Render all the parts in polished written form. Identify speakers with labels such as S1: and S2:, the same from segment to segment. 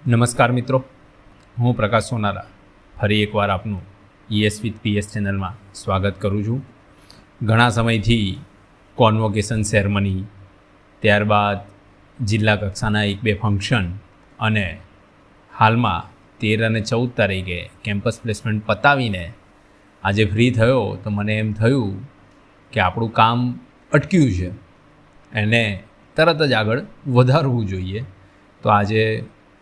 S1: નમસ્કાર મિત્રો, હું પ્રકાશ સોનારા ફરી એકવાર આપનું ES with PS ચેનલમાં સ્વાગત કરું છું. ઘણા સમયથી કોન્વોકેશન સેરેમની, ત્યારબાદ જિલ્લા કક્ષાના 1-2 ફંક્શન અને હાલમાં 13 અને 14 તારીખે કેમ્પસ પ્લેસમેન્ટ પતાવીને આજે ફ્રી થયો તો મને એમ થયું કે આપણું કામ અટક્યું છે, એને તરત જ આગળ વધારવું જોઈએ. તો આજે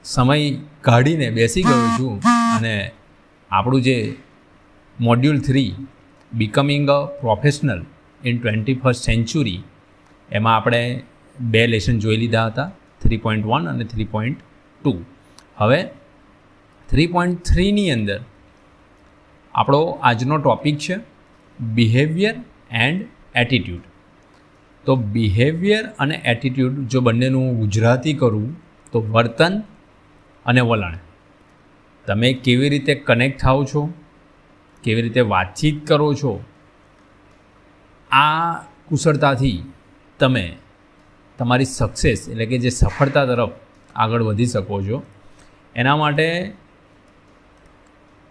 S1: સમય કાઢીને બેસી ગયો છું અને આપણું જે module 3 becoming a professional in 21st century, એમાં આપણે 2 લેસન જોઈ લીધા હતા, 3.1 અને 3.2. હવે 3.3ની અંદર આપણો આજનો ટૉપિક છે બિહેવિયર એન્ડ એટીટ્યૂડ. તો બિહેવિયર અને એટીટ્યૂડ જો બંનેનું ગુજરાતી કરું તો વર્તન અને વલણ. તમે કેવી રીતે કનેક્ટ થાઓ છો, કેવી રીતે વાતચીત કરો છો, આ કુશળતાથી તમે તમારી સક્સેસ એટલે કે જે સફળતા તરફ આગળ વધી શકો છો. એના માટે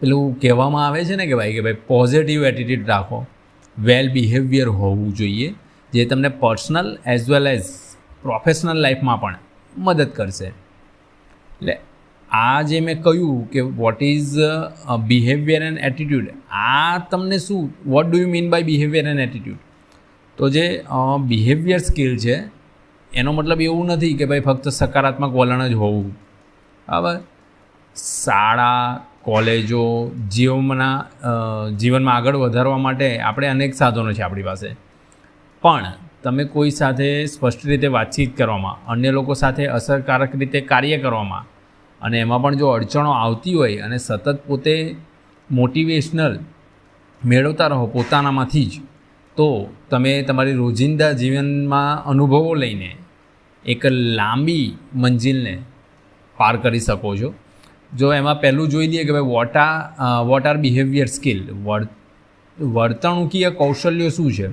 S1: પેલું કહેવામાં આવે છે ને કે ભાઈ પોઝિટિવ એટીટ્યૂડ રાખો, વેલ બિહેવિયર હોવું જોઈએ, જે તમને personal as well as professional લાઈફમાં પણ મદદ કરશે. એટલે આ જે મેં કહ્યું કે what is behaviour and attitude, આ તમને શું, what do you mean by behaviour and attitude? તો જે બિહેવિયર સ્કિલ છે એનો મતલબ એવું નથી કે ભાઈ ફક્ત સકારાત્મક વલણ જ હોવું. બરાબર, શાળા, કોલેજો, જીવનમાં આગળ વધારવા માટે આપણે અનેક સાધનો છે આપણી પાસે, પણ તમે કોઈ સાથે સ્પષ્ટ રીતે વાતચીત કરવામાં, અન્ય લોકો સાથે અસરકારક રીતે કાર્ય કરવામાં, અને એમાં પણ જો અડચણો આવતી હોય અને સતત પોતે મોટિવેશનલ મેળવતા રહો પોતાનામાંથી જ, તો તમે તમારી રોજિંદા જીવનમાં અનુભવો લઈને એક લાંબી મંજિલને પાર કરી શકો છો. જો એમાં પહેલું જોઈ લઈએ કે ભાઈ વોટ આર બિહેવિયર સ્કિલ, વર્તણૂકીય કૌશલ્યો શું છે?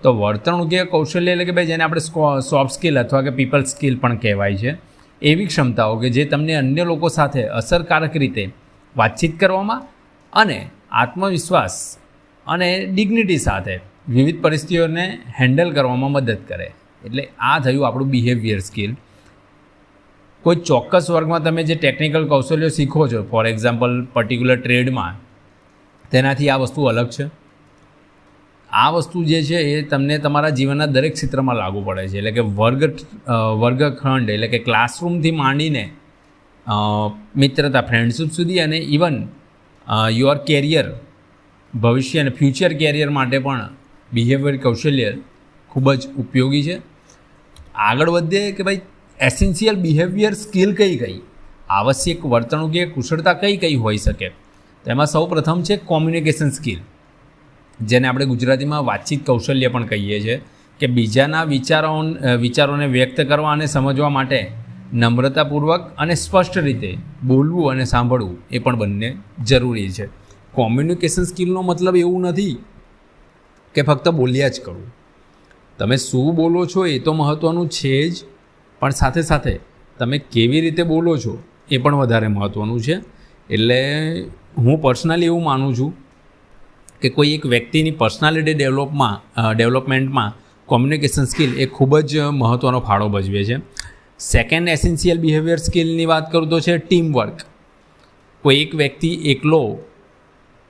S1: તો વર્તણૂકીય કૌશલ્ય એટલે કે ભાઈ જેને આપણે સોફ્ટ સ્કિલ અથવા કે પીપલ સ્કિલ પણ કહેવાય છે, એવી ક્ષમતાઓ કે જે તમને અન્ય લોકો સાથે અસરકારક રીતે વાતચીત કરવામાં અને આત્મવિશ્વાસ અને ડિગ્નિટી સાથે વિવિધ પરિસ્થિતિઓને હેન્ડલ કરવામાં મદદ કરે. એટલે આ થયું આપણું બિહેવિયર સ્કિલ. કોઈ ચોક્કસ વર્ગમાં તમે જે ટેકનિકલ કૌશલ્યો શીખો છો, ફોર એક્ઝામ્પલ પર્ટિક્યુલર ટ્રેડમાં, તેનાથી આ વસ્તુ અલગ છે. આ વસ્તુ જે છે એ તમને તમારા જીવનના દરેક ક્ષેત્રમાં લાગુ પડે છે. એટલે કે વર્ગખંડ એટલે કે ક્લાસરૂમથી માંડીને મિત્રતા, ફ્રેન્ડશિપ સુધી, અને ઇવન યોર કેરિયર, ભવિષ્ય અને ફ્યુચર કેરિયર માટે પણ બિહેવિયર કૌશલ્ય ખૂબ જ ઉપયોગી છે. આગળ વધીએ કે ભાઈ એસેન્શિયલ બિહેવિયર સ્કિલ કઈ આવશ્યક વર્તણૂકીય કુશળતા કઈ હોઈ શકે? તો એમાં સૌ પ્રથમ છે કોમ્યુનિકેશન સ્કિલ, જેને આપણે ગુજરાતીમાં વાતચીત કૌશલ્ય પણ કહીએ છીએ, કે બીજાના વિચારોને વ્યક્ત કરવા અને સમજવા માટે નમ્રતાપૂર્વક અને સ્પષ્ટ રીતે બોલવું અને સાંભળવું એ પણ બંને જરૂરી છે. કોમ્યુનિકેશન સ્કિલનો મતલબ એવું નથી કે ફક્ત બોલ્યા જ કરવું. તમે શું બોલો છો એ તો મહત્ત્વનું છે જ, પણ સાથે સાથે તમે કેવી રીતે બોલો છો એ પણ વધારે મહત્ત્વનું છે. એટલે હું પર્સનલી એવું માનું છું કે કોઈ એક વ્યક્તિની પર્સનાલિટી ડેવલપમેન્ટમાં કોમ્યુનિકેશન સ્કિલ એ ખૂબ જ મહત્ત્વનો ફાળો ભજવે છે. સેકન્ડ એસેન્શિયલ બિહેવિયર સ્કિલની વાત કરું તો છે ટીમ વર્ક. કોઈ એક વ્યક્તિ એકલો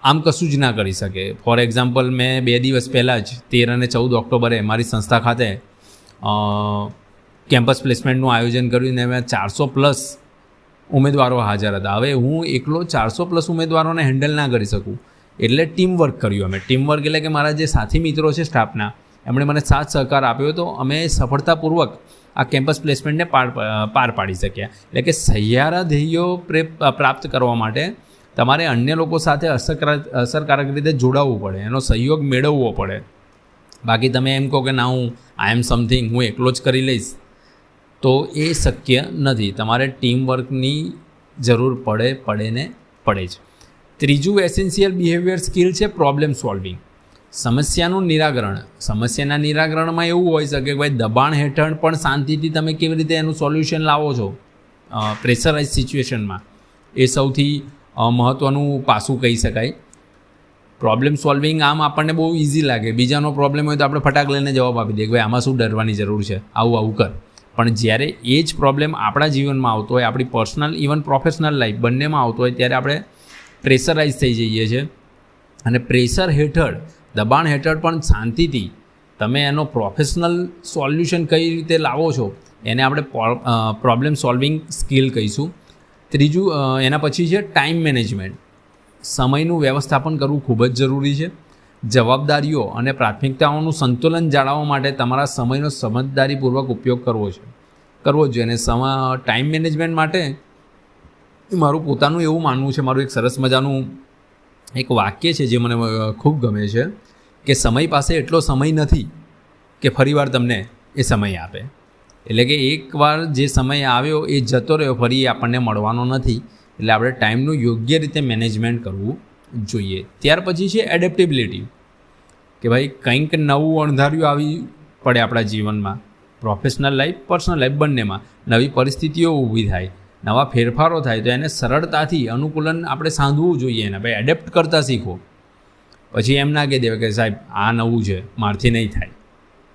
S1: આમ કશું જ ના કરી શકે. ફોર એક્ઝામ્પલ, મેં 2 દિવસ પહેલાં જ 13 અને 14 ઓક્ટોબરે મારી સંસ્થા ખાતે કેમ્પસ પ્લેસમેન્ટનું આયોજન કર્યું અને એમાં 400+ ઉમેદવારો હાજર હતા. હવે હું એકલો 400+ ઉમેદવારોને હેન્ડલ ના કરી શકું, એટલે ટીમવર્ક કર્યું અમે. ટીમવર્ક એટલે કે મારા જે સાથી મિત્રો છે સ્ટાફના, એમણે મને સાથ સહકાર આપ્યો તો અમે સફળતાપૂર્વક આ કેમ્પસ પ્લેસમેન્ટને પાર પાડી શક્યા. એટલે કે સહિયારા ધ્યેયો પ્રાપ્ત કરવા માટે તમારે અન્ય લોકો સાથે અસરકારક રીતે જોડાવવું પડે, એનો સહયોગ મેળવવો પડે. બાકી તમે એમ કહો કે ના, હું આઈ એમ સમથિંગ, હું એકલો જ કરી લઈશ, તો એ શક્ય નથી. તમારે ટીમવર્કની જરૂર પડે જ. ત્રીજું એસેન્શિયલ બિહેવિયર સ્કિલ છે પ્રોબ્લેમ સોલ્વિંગ, સમસ્યાનું નિરાકરણ. સમસ્યાના નિરાકરણમાં એવું હોઈ શકે કે ભાઈ દબાણ હેઠળ પણ શાંતિથી તમે કેવી રીતે એનું સોલ્યુશન લાવો છો, પ્રેશરાઇઝ સિચ્યુએશનમાં એ સૌથી મહત્ત્વનું પાસું કહી શકાય. પ્રોબ્લેમ સોલ્વિંગ આમ આપણને બહુ ઇઝી લાગે, બીજાનો પ્રોબ્લેમ હોય તો આપણે ફટાક લઈને જવાબ આપી દઈએ કે ભાઈ આમાં શું ડરવાની જરૂર છે, આવું કર. પણ જ્યારે એ જ પ્રોબ્લેમ આપણા જીવનમાં આવતો હોય, આપણી પર્સનલ ઇવન પ્રોફેશનલ લાઈફ બંનેમાં આવતો હોય, ત્યારે આપણે પ્રેશરાઇઝ થઈ જઈએ છીએ. અને પ્રેશર હેઠળ, દબાણ હેઠળ પણ શાંતિથી તમે એનો પ્રોફેશનલ સોલ્યુશન કઈ રીતે લાવો છો એને આપણે પ્રોબ્લેમ સોલ્વિંગ સ્કિલ કહીશું. ત્રીજું એના પછી છે ટાઈમ મેનેજમેન્ટ. સમયનું વ્યવસ્થાપન કરવું ખૂબ જ જરૂરી છે. જવાબદારીઓ અને પ્રાથમિકતાઓનું સંતુલન જાળવવા માટે તમારા સમયનો સમજદારીપૂર્વક ઉપયોગ કરવો જ જોઈએ. અને ટાઈમ મેનેજમેન્ટ માટે મારું પોતાનું એવું માનવું છે, મારું એક સરસ મજાનું એક વાક્ય છે જે મને ખૂબ ગમે છે કે સમય પાસે એટલો સમય નથી કે ફરીવાર તમને એ સમય આપે. એટલે કે એકવાર જે સમય આવ્યો એ જતો રહ્યો, ફરી આપણને મળવાનો નથી. એટલે આપણે ટાઈમનું યોગ્ય રીતે મેનેજમેન્ટ કરવું જોઈએ. ત્યાર પછી છે એડેપ્ટેબિલિટી, કે ભાઈ કંઈક નવું અણધાર્યું આવી પડે આપણા જીવનમાં, પ્રોફેશનલ લાઈફ, પર્સનલ લાઈફ બંનેમાં નવી પરિસ્થિતિઓ ઊભી થાય, નવા ફેરફારો થાય, તો એને સરળતાથી અનુકૂલન આપણે સાંધવું જોઈએ. એને ભાઈ એડેપ્ટ કરતાં શીખો. પછી એમ ના કહી દેવાય કે સાહેબ આ નવું છે, મારથી નહીં થાય.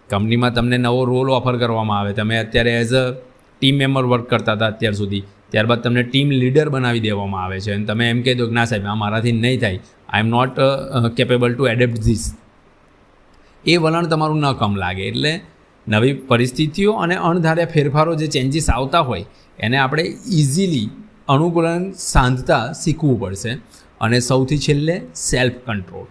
S1: કંપનીમાં તમને નવો રોલ ઓફર કરવામાં આવે, તમે અત્યારે as a team member work કરતા હતા અત્યાર સુધી, ત્યારબાદ તમને ટીમ લીડર બનાવી દેવામાં આવે છે અને તમે એમ કહી દો કે ના સાહેબ આ મારાથી નહીં થાય, I am not capable to adapt this. એ વલણ તમારું ન કમ લાગે. એટલે નવી પરિસ્થિતિઓ અને અણધાર્યા ફેરફારો જે ચેન્જીસ આવતા હોય એને આપણે ઇઝીલી અનુકૂલન સાંધતા શીખવું પડશે. અને સૌથી છેલ્લે સેલ્ફ કંટ્રોલ.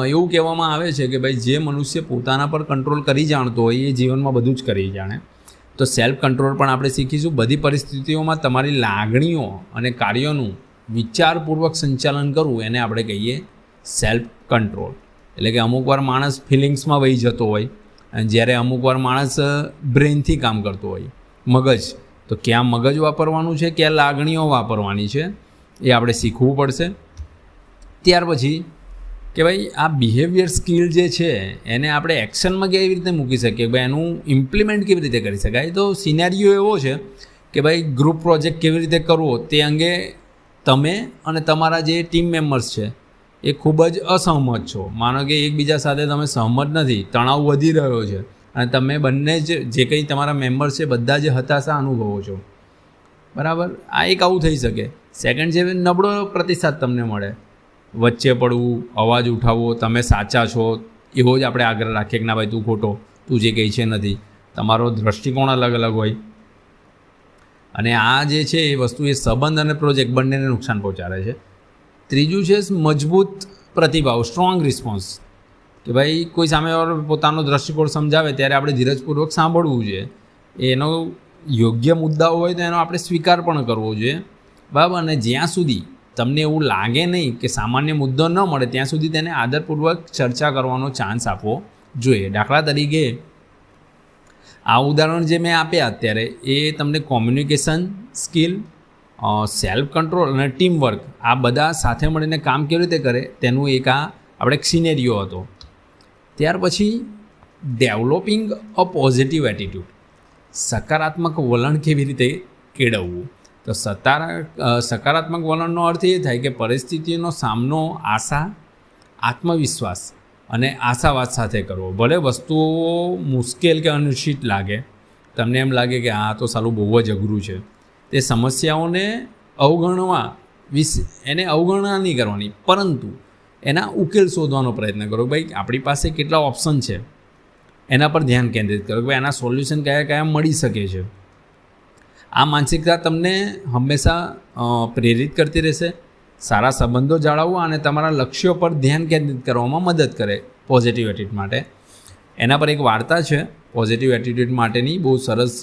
S1: એવું કહેવામાં આવે છે કે ભાઈ જે મનુષ્ય પોતાના પર કંટ્રોલ કરી જાણતો હોય એ જીવનમાં બધું જ કરી જાણે. તો સેલ્ફ કંટ્રોલ પણ આપણે શીખીશું. બધી પરિસ્થિતિઓમાં તમારી લાગણીઓ અને કાર્યોનું વિચારપૂર્વક સંચાલન કરવું એને આપણે કહીએ સેલ્ફ કંટ્રોલ. એટલે કે અમુકવાર માણસ ફિલિંગ્સમાં વહી જતો હોય અને જ્યારે અમુકવાર માણસ બ્રેનથી કામ કરતો હોય, મગજ, તો ક્યાં મગજ વાપરવાનું છે, ક્યાં લાગણીઓ વાપરવાની છે એ આપણે શીખવું પડશે. ત્યાર પછી કે ભાઈ આ બિહેવિયર સ્કિલ જે છે એને આપણે એક્શનમાં કેવી રીતે મૂકી શકીએ, ભાઈ એનું ઇમ્પ્લિમેન્ટ કેવી રીતે કરી શકાય. તો સિનેરિયો એવો છે કે ભાઈ ગ્રુપ પ્રોજેક્ટ કેવી રીતે કરવો તે અંગે તમે અને તમારા જે ટીમ મેમ્બર્સ છે એ ખૂબ જ અસહમત છો. માનો કે એકબીજા સાથે તમે સહમત નથી, તણાવ વધી રહ્યો છે અને તમે બંને જ જે કંઈ તમારા મેમ્બર્સ છે બધા જ હતાશા અનુભવો છો, બરાબર. આ એક આવું થઈ શકે. સેકન્ડ છે નબળો પ્રતિસાદ તમને મળે, વચ્ચે પડવું, અવાજ ઉઠાવવો, તમે સાચા છો એવો જ આપણે આગ્રહ રાખીએ કે ના ભાઈ તું ખોટો, તું જે કહે છે નથી. તમારો દૃષ્ટિકોણ અલગ અલગ હોય અને આ જે છે એ વસ્તુ એ સંબંધ અને પ્રોજેક્ટ બંનેને નુકસાન પહોંચાડે છે. ત્રીજું છે મજબૂત પ્રતિભાવ, સ્ટ્રોંગ રિસ્પોન્સ, કે ભાઈ કોઈ સામેવાળો પોતાનો દૃષ્ટિકોણ સમજાવે ત્યારે આપણે ધીરજપૂર્વક સાંભળવું જોઈએ. એનો યોગ્ય મુદ્દાઓ હોય તો એનો આપણે સ્વીકાર પણ કરવો જોઈએ, બરાબર. અને જ્યાં સુધી તમને એવું લાગે નહીં કે સામાન્ય મુદ્દો ન મળે ત્યાં સુધી તેને આદરપૂર્વક ચર્ચા કરવાનો ચાન્સ આપવો જોઈએ. દાખલા તરીકે આ ઉદાહરણ જે મેં આપ્યા અત્યારે એ તમને કોમ્યુનિકેશન સ્કિલ, સેલ્ફ કંટ્રોલ અને ટીમ વર્ક આ બધા સાથે મળીને કામ કેવી રીતે કરે તેનું એક આ આપણે એક સિનેરિયો હતો. ત્યાર પછી ડેવલપિંગ અ પોઝિટિવ એટીટ્યૂડ, સકારાત્મક વલણ કેવી રીતે કેળવવું. તો સકારાત્મક વલણનો અર્થ એ થાય કે પરિસ્થિતિનો સામનો આશા, આત્મવિશ્વાસ અને આશાવાદ સાથે કરવો. ભલે વસ્તુઓ મુશ્કેલ કે અનિશ્ચિત લાગે, તમને એમ લાગે કે આ તો સાલું બહુ જ અઘરું છે, તે સમસ્યાઓને એને અવગણના નહીં કરવાની, પરંતુ એના ઉકેલ શોધવાનો પ્રયત્ન કરો. ભાઈ આપણી પાસે કેટલા ઓપ્શન છે એના પર ધ્યાન કેન્દ્રિત કરો કે ભાઈ એના સોલ્યુશન કયા કયા મળી શકે છે. આ માનસિકતા તમને હંમેશા પ્રેરિત કરતી રહેશે, સારા સંબંધો જાળવવા અને તમારા લક્ષ્યો પર ધ્યાન કેન્દ્રિત કરવામાં મદદ કરે પોઝિટિવ એટીટ્યૂડ માટે. એના પર એક વાર્તા છે પોઝિટિવ એટીટ્યૂડ માટેની, બહુ સરસ,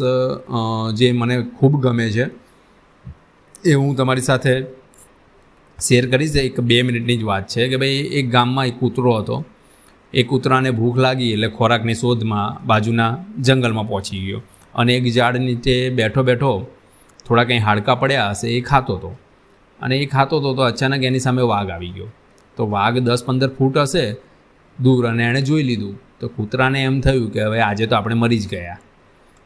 S1: જે મને ખૂબ ગમે છે એ હું તમારી સાથે શેર કરીશ. એક 2 મિનિટની જ વાત છે કે ભાઈ એક ગામમાં એક કૂતરો હતો. એ કૂતરાને ભૂખ લાગી એટલે ખોરાકની શોધમાં બાજુના જંગલમાં પહોંચી ગયો અને એક ઝાડ નીચે બેઠો બેઠો થોડા કંઈ હાડકાં પડ્યા હશે એ ખાતો હતો. અને એ ખાતો હતો તો અચાનક એની સામે વાઘ આવી ગયો. તો વાઘ 10-15 ફૂટ હશે દૂર અને એણે જોઈ લીધું. તો કૂતરાને એમ થયું કે હવે આજે તો આપણે મરી જ ગયા.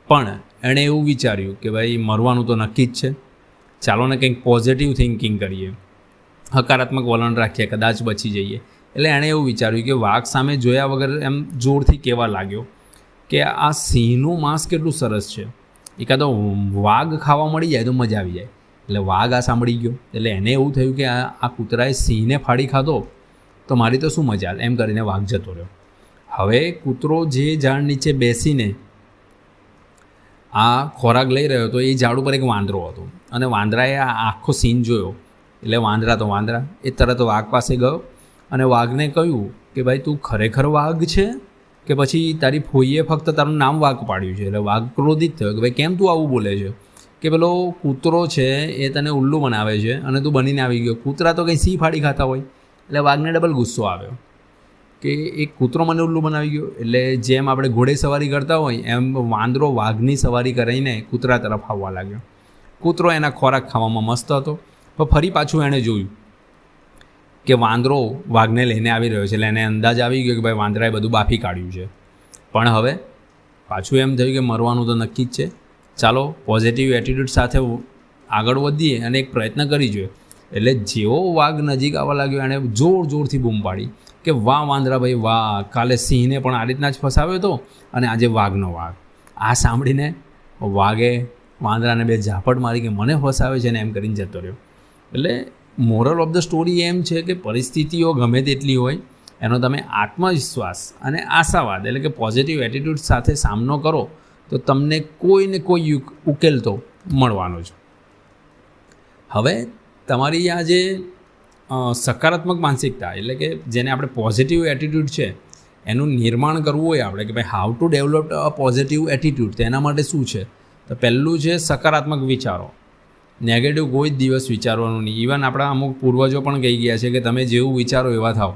S1: પણ એણે એવું વિચાર્યું કે ભાઈ મરવાનું તો નક્કી જ છે, ચાલો ને કંઈક પોઝિટિવ થિંકિંગ કરીએ, હકારાત્મક વલણ રાખીએ, કદાચ બચી જઈએ. એટલે એણે એવું વિચાર્યું કે વાઘ સામે જોયા વગર એમ જોરથી કહેવા લાગ્યો કે આ સિંહનું માંસ કેટલું સરસ છે, એકાદો વાઘ ખાવા મળી જાય તો મજા આવી જાય. એટલે વાઘ આ સાંભળી ગયો, એટલે એને એવું થયું કે આ કૂતરાએ સિંહને ફાડી ખાધો તો મારી તો શું મજા, એમ કરીને વાઘ જતો રહ્યો. હવે કૂતરો જે ઝાડ નીચે બેસીને આ ખોરાક લઈ રહ્યો હતો એ ઝાડ ઉપર એક વાંદરો હતો, અને વાંદરાએ આ આખો સીન જોયો. એટલે વાંદરા એ તરત વાઘ પાસે ગયો અને વાઘને કહ્યું કે ભાઈ તું ખરેખર વાઘ છે કે પછી તારી ફોઈએ ફક્ત તારું નામ વાઘ પાડ્યું છે. એટલે વાઘ ક્રોધિત થયો કે ભાઈ કેમ તું આવું બોલે છે, કે પેલો કૂતરો છે એ તને ઉલ્લુ બનાવે છે અને તું બનીને આવી ગયો. કૂતરા તો કંઈ સિંહ ફાડી ખાતા હોય. એટલે વાઘને ડબલ ગુસ્સો આવ્યો કે એક કૂતરો મને ઉલ્લુ બનાવી ગયો. એટલે જેમ આપણે ઘોડે સવારી કરતા હોય એમ વાંદરો વાઘની સવારી કરીને કૂતરા તરફ આવવા લાગ્યો. કૂતરો એના ખોરાક ખાવામાં મસ્ત હતો, પણ ફરી પાછું એણે જોયું કે વાંદરો વાઘને લઈને આવી રહ્યો છે. એટલે એને અંદાજ આવી ગયો કે ભાઈ વાંદરાએ બધું બાફી કાઢ્યું છે. પણ હવે પાછું એમ થયું કે મરવાનું તો નક્કી જ છે, ચાલો પોઝિટિવ એટીટ્યૂડ સાથે આગળ વધીએ અને એક પ્રયત્ન કરી જોઈએ. એટલે જેવો વાઘ નજીક આવવા લાગ્યો એણે જોરથી બૂમ પાડી કે વાહ વાંદરા ભાઈ વાહ, કાલે સિંહને પણ આ રીતના જ ફસાવ્યો હતો અને આજે વાઘનો વાઘ. આ સાંભળીને વાઘે વાંદરાને બે ઝાપટ મારી કે મને ફસાવે છે ને એમ કરીને જતો રહ્યો. એટલે મોરલ ઓફ ધ સ્ટોરી એમ છે કે પરિસ્થિતિઓ ગમે તેટલી હોય એનો તમે આત્મવિશ્વાસ અને આશાવાદ એટલે કે પોઝિટિવ એટીટ્યૂડ સાથે સામનો કરો તો તમને કોઈને કોઈ ઉકેલ તો મળવાનો છે. હવે તમારી આ જે સકારાત્મક માનસિકતા એટલે કે જેને આપણે પોઝિટિવ એટીટ્યૂડ છે એનું નિર્માણ કરવું હોય આપણે કે ભાઈ how to develop a positive attitude, તો એના માટે શું છે? તો પહેલું છે સકારાત્મક વિચારો. નેગેટિવ કોઈ જ દિવસ વિચારવાનું નહીં. ઇવન આપણા અમુક પૂર્વજો પણ કહી ગયા છે કે તમે જેવું વિચારો એવા થાવ.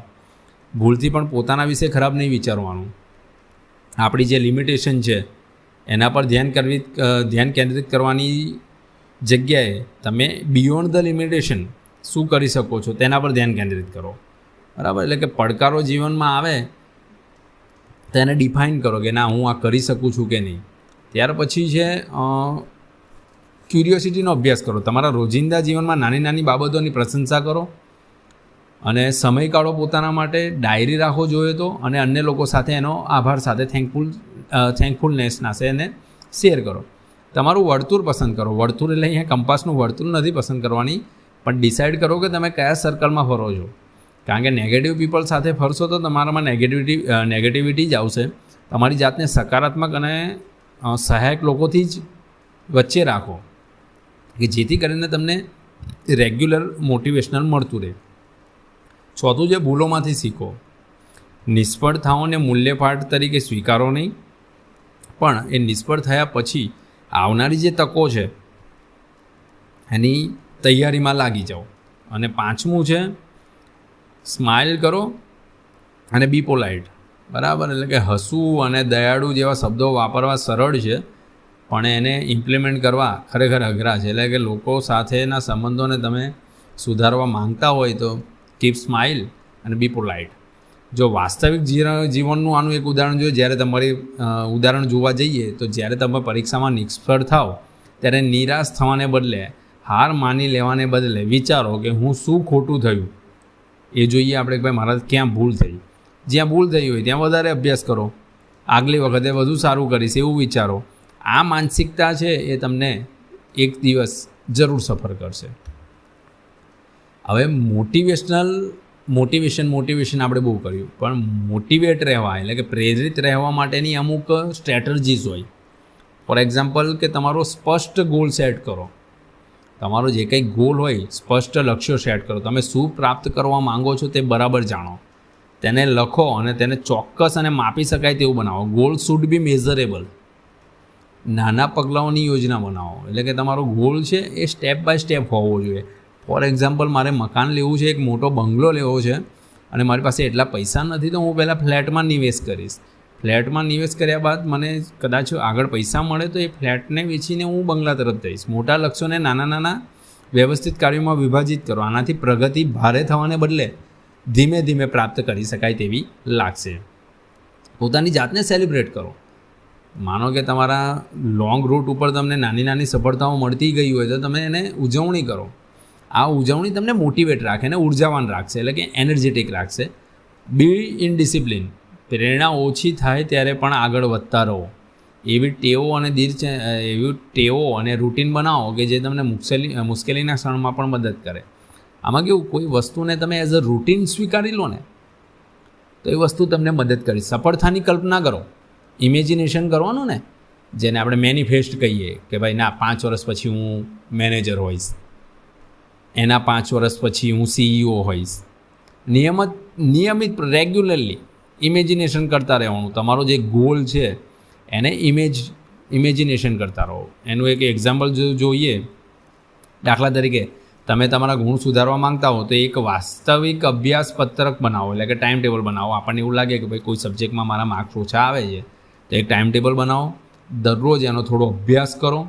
S1: ભૂલથી પણ પોતાના વિશે ખરાબ નહીં વિચારવાનું. આપણી જે લિમિટેશન છે એના પર ધ્યાન કેન્દ્રિત કરવાની જગ્યાએ તમે બિયોન્ડ ધ લિમિટેશન શું કરી શકો છો તેના પર ધ્યાન કેન્દ્રિત કરો. બરાબર? એટલે કે પડકારો જીવનમાં આવે તો એને ડિફાઇન કરો કે ના હું આ કરી શકું છું કે નહીં. ત્યાર પછી છે ક્યુરિયોસિટીનો અભ્યાસ કરો. તમારા રોજિંદા જીવનમાં નાની નાની બાબતોની પ્રશંસા કરો અને સમય કાઢો પોતાના માટે. ડાયરી રાખો જોઈએ તો, અને અન્ય લોકો સાથે એનો આભાર સાથે થેન્કફુલનેસના છે એને શેર કરો. તમારું વર્તુળ પસંદ કરો. વર્તુળ એટલે અહીંયા કંપાસનું વર્તુળ નથી પસંદ કરવાની, પણ ડિસાઇડ કરો કે તમે કયા સર્કલમાં ફરો છો. કારણ કે નેગેટિવ પીપલ સાથે ફરશો તો તમારામાં નેગેટિવિટી જ આવશે. તમારી જાતને સકારાત્મક અને સહાયક લોકોથી જ વચ્ચે રાખો કે જેથી કરીને તમને રેગ્યુલર મોટિવેશનલ મળતું રહે. ચોથું છે ભૂલોમાંથી શીખો. નિષ્ફળતાઓને મૂલ્યપાઠ તરીકે સ્વીકારો નહીં, પણ એ નિષ્ફળ થયા પછી આવનારી જે તકો છે એની તૈયારીમાં લાગી જાઓ. અને પાંચમું છે સ્માઇલ કરો અને બી પોલાઇટ. બરાબર? એટલે કે હસવું અને દયાળુ જેવા શબ્દો વાપરવા સરળ છે, પણ એને ઇમ્પ્લિમેન્ટ કરવા ખરેખર અઘરા છે. એટલે કે લોકો સાથેના સંબંધોને તમે સુધારવા માંગતા હોય તો કીપ સ્માઇલ અને બી પોલાઇટ. જો વાસ્તવિક જીવનનું આનું એક ઉદાહરણ જોઈએ, જ્યારે તમારી ઉદાહરણ જોવા જઈએ તો જ્યારે તમે પરીક્ષામાં નિષ્ફળ થાવ ત્યારે નિરાશ થવાને બદલે, હાર માની લેવાને બદલે વિચારો કે હું શું ખોટું થયું એ જોઈએ આપણે કે ભાઈ મારા ક્યાં ભૂલ થઈ. જ્યાં ભૂલ થઈ હોય ત્યાં વધારે અભ્યાસ કરો, આગલી વખતે વધુ સારું કરીશ એવું વિચારો. આ માનસિકતા છે એ તમને એક દિવસ જરૂર સફર કરશે. હવે મોટિવેશન આપણે બહુ કર્યું, પણ મોટિવેટ રહેવા એટલે કે પ્રેરિત રહેવા માટેની અમુક સ્ટ્રેટર્જીસ હોય. ફોર એક્ઝામ્પલ કે તમારો સ્પષ્ટ ગોલ સેટ કરો. તમારો જે કંઈ ગોલ હોય સ્પષ્ટ લક્ષ્યો સેટ કરો. તમે શું પ્રાપ્ત કરવા માંગો છો તે બરાબર જાણો, તેને લખો અને તેને ચોક્કસ અને માપી શકાય તેવું બનાવો. Goal should be measurable. નાના પગલાઓની યોજના બનાવો. એટલે કે તમારો ગોલ છે એ સ્ટેપ બાય સ્ટેપ હોવો જોઈએ. ફોર એક્ઝામ્પલ મારે મકાન લેવું છે, એક મોટો બંગલો લેવો છે અને મારી પાસે એટલા પૈસા નથી, તો હું પહેલાં ફ્લેટમાં નિવેશ કરીશ. ફ્લેટમાં નિવેશ કર્યા બાદ મને કદાચ આગળ પૈસા મળે તો એ ફ્લેટને વેચીને હું બંગલા તરફ જઈશ. મોટા લક્ષ્યોને નાના વ્યવસ્થિત કાર્યોમાં વિભાજિત કરો. આનાથી પ્રગતિ ભારે થવાને બદલે ધીમે ધીમે પ્રાપ્ત કરી શકાય તેવી લાગશે. પોતાની જાતને સેલિબ્રેટ કરો. માનો કે તમારા લોંગ રૂટ ઉપર તમને નાની નાની સફળતાઓ મળતી ગઈ હોય તો તમે એને ઉજવણી કરો. આ ઉજવણી તમને મોટિવેટ રાખે અને ઉર્જાવાન રાખશે, એટલે કે એનર્જેટિક રાખશે. બી ઇન ડિસિપ્લિન, પ્રેરણા ઓછી થાય ત્યારે પણ આગળ વધતા રહો. એવી ટેવો અને રૂટીન બનાવો કે જે તમને મુશ્કેલીના ક્ષણમાં પણ મદદ કરે. આમાં કેવું, કોઈ વસ્તુને તમે એઝ અ રૂટીન સ્વીકારી લો ને તો એ વસ્તુ તમને મદદ કરી. સફળતાની કલ્પના કરો, ઇમેજિનેશન કરવાનું ને, જેને આપણે મેનિફેસ્ટ કહીએ કે ભાઈ ના 5 વર્ષ પછી હું મેનેજર હોઈશ, એના 5 વર્ષ પછી હું CEO હોઈશ. નિયમિત રેગ્યુલરલી ઇમેજિનેશન કરતા રહેવાનું. તમારો જે ગોલ છે એને ઇમેજિનેશન કરતા રહો. એનું એક એક્ઝામ્પલ જો જોઈએ, દાખલા તરીકે તમે તમારા ગુણ સુધારવા માંગતા હો તો એક વાસ્તવિક અભ્યાસ પત્રક બનાવો, એટલે કે ટાઈમ ટેબલ બનાવો. આપણને એવું લાગે કે ભાઈ કોઈ સબ્જેક્ટમાં મારા માર્ક્સ ઓછા આવે છે તો એક ટાઈમ ટેબલ બનાવો, દરરોજ એનો થોડો અભ્યાસ કરો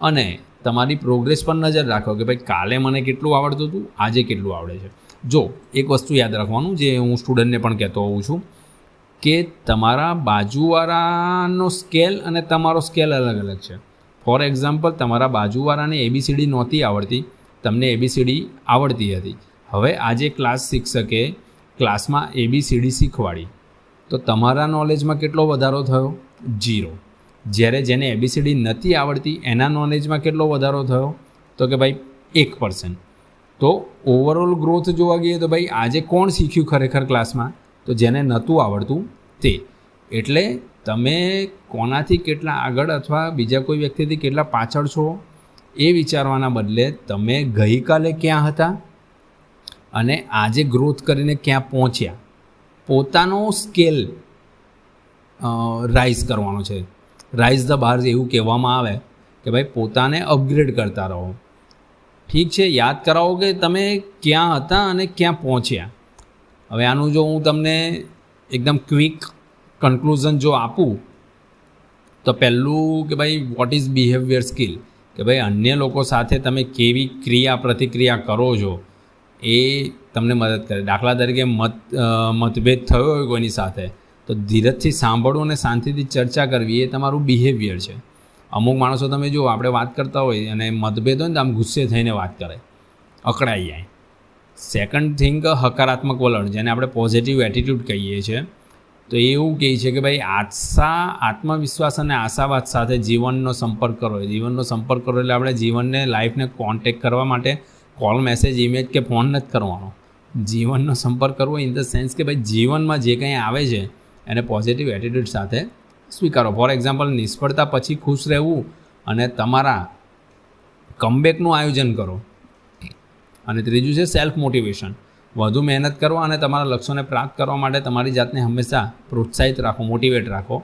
S1: અને તમારી પ્રોગ્રેસ પર નજર રાખો કે ભાઈ કાલે મને કેટલું આવડતું હતું, આજે કેટલું આવડે છે. જો એક વસ્તુ યાદ રાખવાનું, જે હું સ્ટુડન્ટને પણ કહેતો હોઉં છું, કે તમારા બાજુવાળાનો સ્કેલ અને તમારો સ્કેલ અલગ અલગ છે. ફોર એક્ઝામ્પલ, તમારા બાજુવાળાને ABCD નહોતી આવડતી, તમને ABCD આવડતી હતી. હવે આજે ક્લાસ શિક્ષકે ક્લાસમાં ABCD શીખવાડી તો તમારા નોલેજમાં કેટલો વધારો થયો? 0. જ્યારે જેને ABCD નથી આવડતી એના નોલેજમાં કેટલો વધારો થયો? તો કે ભાઈ 1%. તો ઓવરઓલ ગ્રોથ જોવા ગઈએ તો ભાઈ આજે કોણ શીખ્યું ખરેખર ક્લાસમાં? તો જેને નહોતું આવડતું તે. એટલે તમે કોનાથી કેટલા આગળ અથવા બીજા કોઈ વ્યક્તિથી કેટલા પાછળ છો એ વિચારવાના બદલે તમે ગઈકાલે ક્યાં હતા અને આજે ગ્રોથ કરીને ક્યાં પહોંચ્યા, પોતાનો સ્કેલ રાઇઝ કરવાનો છે. રાઇઝ ધ બાર એવું કહેવામાં આવે કે ભાઈ પોતાને અપગ્રેડ કરતા રહો. ઠીક છે, યાદ કરાવો કે તમે ક્યાં હતા અને ક્યાં પહોંચ્યા. હવે આનું જો હું તમને એકદમ ક્વિક કન્ક્લુઝન જો આપું તો પહેલું કે ભાઈ વોટ ઇઝ બિહેવિયર સ્કિલ, કે ભાઈ અન્ય લોકો સાથે તમે કેવી ક્રિયા પ્રતિક્રિયા કરો છો એ તમને મદદ કરે. દાખલા તરીકે મતભેદ થયો હોય કોઈની સાથે તો ધીરજથી સાંભળવું અને શાંતિથી ચર્ચા કરવી એ તમારું બિહેવિયર છે. અમુક માણસો તમે જુઓ, આપણે વાત કરતા હોય અને મતભેદ હોય ને તો આમ ગુસ્સે થઈને વાત કરે, અકળાઈ જાય. સેકન્ડ થિંગ, હકારાત્મક વલણ, જેને આપણે પોઝિટિવ એટીટ્યૂડ કહીએ છીએ. તો એ એવું કહે છે કે ભાઈ આત્મવિશ્વાસ અને આશાવાદ સાથે જીવનનો સંપર્ક કરો. જીવનનો સંપર્ક કરો એટલે આપણે જીવનને, લાઈફને કોન્ટેક્ટ કરવા માટે કોલ, મેસેજ, ઈમેજ કે ફોન નથી કરવાનો. જીવનનો સંપર્ક કરવો ઇન ધ સેન્સ કે ભાઈ જીવનમાં જે કંઈ આવે છે એને પોઝિટિવ એટીટ્યૂડ સાથે સ્વીકારો. ફોર એક્ઝામ્પલ, નિષ્ફળતા પછી ખુશ રહેવું અને તમારા કમબેકનું આયોજન કરો. અને ત્રીજું છે સેલ્ફ મોટિવેશન, વધુ મહેનત કરો અને તમારા લક્ષ્યોને પ્રાપ્ત કરવા માટે તમારી જાતને હંમેશા પ્રોત્સાહિત રાખો, મોટિવેટ રાખો.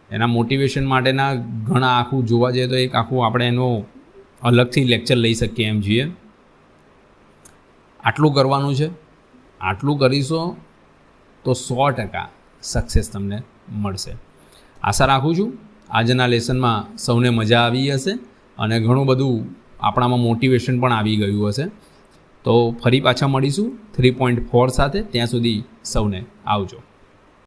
S1: એના મોટિવેશન માટેના ઘણા આખું જોવા જઈએ તો એક આખું આપણે એનું અલગથી લેક્ચર લઈ શકીએ એમ છીએ. આટલું કરવાનું છે, આટલું કરીશો તો 100% સક્સેસ તમને મળશે. આશા રાખું છું આજના લેસનમાં સૌને મજા આવી હશે અને ઘણું બધું આપણામાં મોટિવેશન પણ આવી ગયું હશે. તો ફરી પાછા મળીશું 3.4 સાથે. ત્યાં સુધી સૌને આવજો.